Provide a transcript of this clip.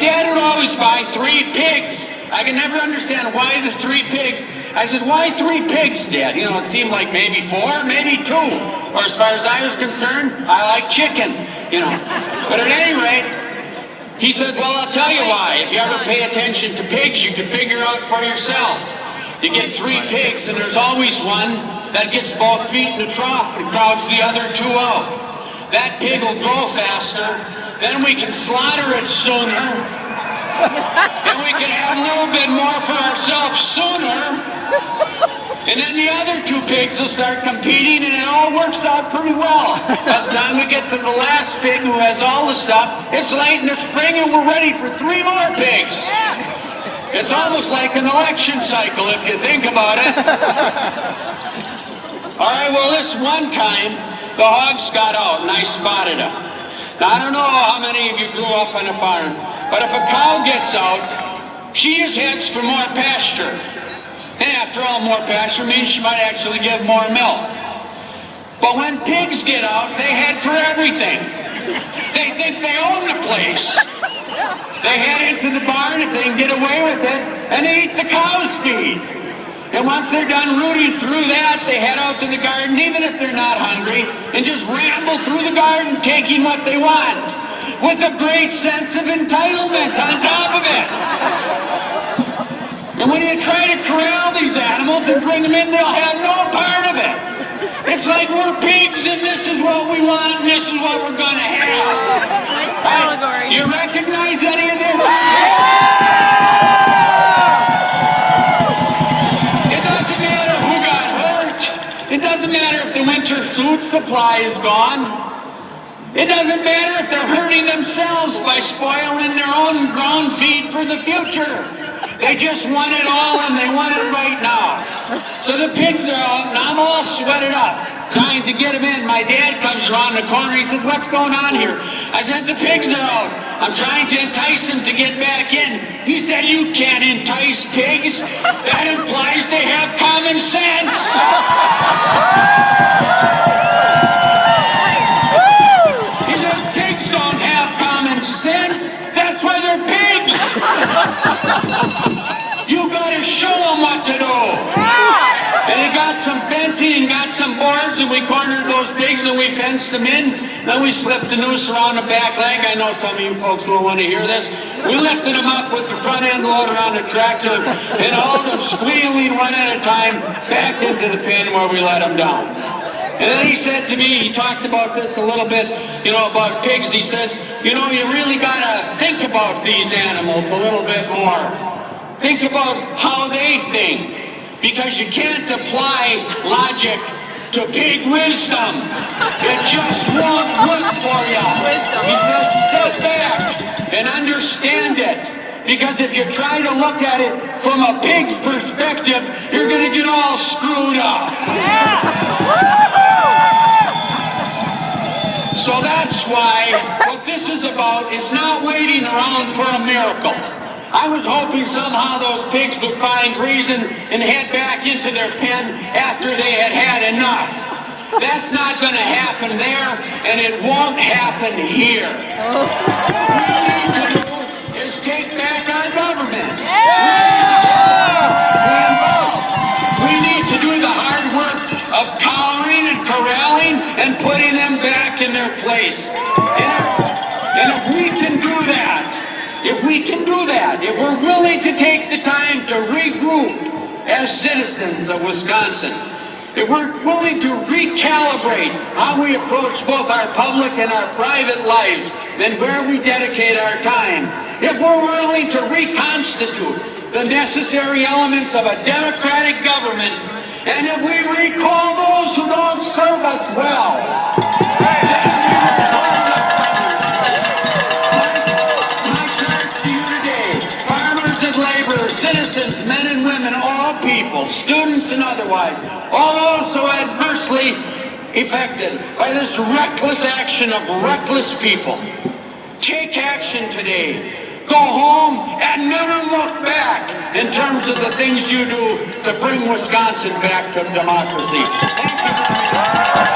dad would always buy 3 pigs. I can never understand why the 3 pigs. I said, why 3 pigs, Dad? You know, it seemed like maybe 4, maybe 2. Or as far as I was concerned, I like chicken, you know. But at any rate, he said, well, I'll tell you why. If you ever pay attention to pigs, you can figure out for yourself. You get 3 pigs, and there's always one that gets both feet in the trough and crowds the other 2 out. That pig will grow faster, then we can slaughter it sooner, and we can have a little bit more for ourselves sooner. And then the other 2 pigs will start competing, and it all works out pretty well. By the time we get to the last pig who has all the stuff, it's late in the spring and we're ready for 3 more pigs. It's almost like an election cycle if you think about it. All right, well, this one time, the hogs got out and I spotted them. Now, I don't know how many of you grew up on a farm, but if a cow gets out, she just heads for more pasture. And after all, more pasture means she might actually give more milk. But when pigs get out, they head for everything. They think they own the place. They head into the barn if they can get away with it, and they eat the cow's feed. And once they're done rooting through that, they head out to the garden, even if they're not hungry, and just ramble through the garden, taking what they want, with a great sense of entitlement on top of it. And when you try to corral these animals and bring them in, they'll have no part of it. It's like we're pigs and this is what we want and this is what we're going to have. Nice allegory. You recognize any of this? It doesn't matter who got hurt. It doesn't matter if the winter food supply is gone. It doesn't matter if they're hurting themselves by spoiling their own grown feed for the future. They just want it all, and they want it right now. So the pigs are out, and I'm all sweated up, trying to get them in. My dad comes around the corner. He says, what's going on here? I said, the pigs are out. I'm trying to entice them to get back in. He said, you can't entice pigs. That implies they have common sense. He says, pigs don't have common sense. That's why they're pigs. You gotta show them what to do. And he got some fencing and got some boards, and we cornered those pigs and we fenced them in. Then we slipped a noose around the back leg. I know some of you folks will want to hear this. We lifted them up with the front end loader on the tractor and hauled them squealing one at a time back into the pen where we let them down. And then he said to me, he talked about this a little bit, about pigs. He says, you really got to think about these animals a little bit more. Think about how they think, because you can't apply logic to pig wisdom. It just won't work for you. He says, step back and understand it. Because if you try to look at it from a pig's perspective, you're going to get all screwed up. So that's why what this is about is not waiting around for a miracle. I was hoping somehow those pigs would find reason and head back into their pen after they had had enough. That's not going to happen there, and it won't happen here. What we need to do is take back our government. We need to do the hard work of collaring and corralling and putting them back in their place. And if we can do that, if we're willing to take the time to regroup as citizens of Wisconsin, if we're willing to recalibrate how we approach both our public and our private lives and where we dedicate our time, if we're willing to reconstitute the necessary elements of a democratic government, and if we recall those who don't serve us well, citizens, men and women, all people, students and otherwise, all those so adversely affected by this reckless action of reckless people. Take action today. Go home and never look back in terms of the things you do to bring Wisconsin back to democracy. Thank you very much.